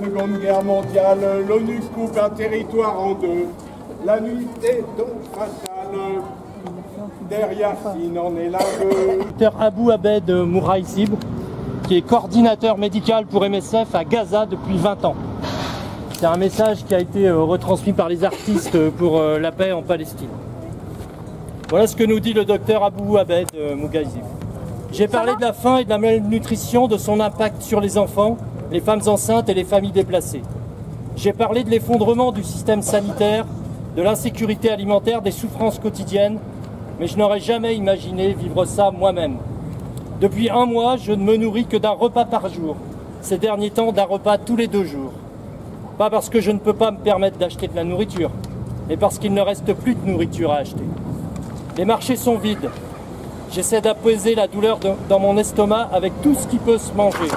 Seconde Guerre mondiale, l'ONU coupe un territoire en deux. La nuit est donc fatale. Derrière Yassine en est l'aveu. Dr Abou Abed Mouraïsib, qui est coordinateur médical pour MSF à Gaza depuis 20 ans. C'est un message qui a été retransmis par les artistes pour la paix en Palestine. Voilà ce que nous dit le docteur Abou Abed Mouraïsib. J'ai parlé de la faim et de la malnutrition, de son impact sur les enfants, les femmes enceintes et les familles déplacées. J'ai parlé de l'effondrement du système sanitaire, de l'insécurité alimentaire, des souffrances quotidiennes, mais je n'aurais jamais imaginé vivre ça moi-même. Depuis un mois, je ne me nourris que d'un repas par jour. Ces derniers temps, d'un repas tous les 2 jours. Pas parce que je ne peux pas me permettre d'acheter de la nourriture, mais parce qu'il ne reste plus de nourriture à acheter. Les marchés sont vides. J'essaie d'apaiser la douleur dans mon estomac avec tout ce qui peut se manger.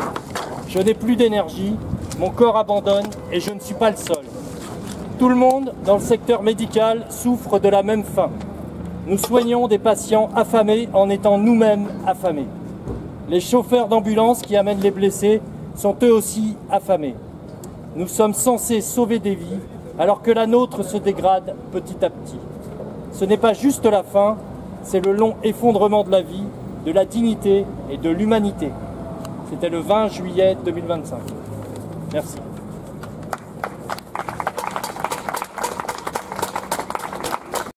Je n'ai plus d'énergie, mon corps abandonne et je ne suis pas le seul. Tout le monde, dans le secteur médical, souffre de la même faim. Nous soignons des patients affamés en étant nous-mêmes affamés. Les chauffeurs d'ambulance qui amènent les blessés sont eux aussi affamés. Nous sommes censés sauver des vies alors que la nôtre se dégrade petit à petit. Ce n'est pas juste la faim, c'est le long effondrement de la vie, de la dignité et de l'humanité. C'était le 20 juillet 2025. Merci.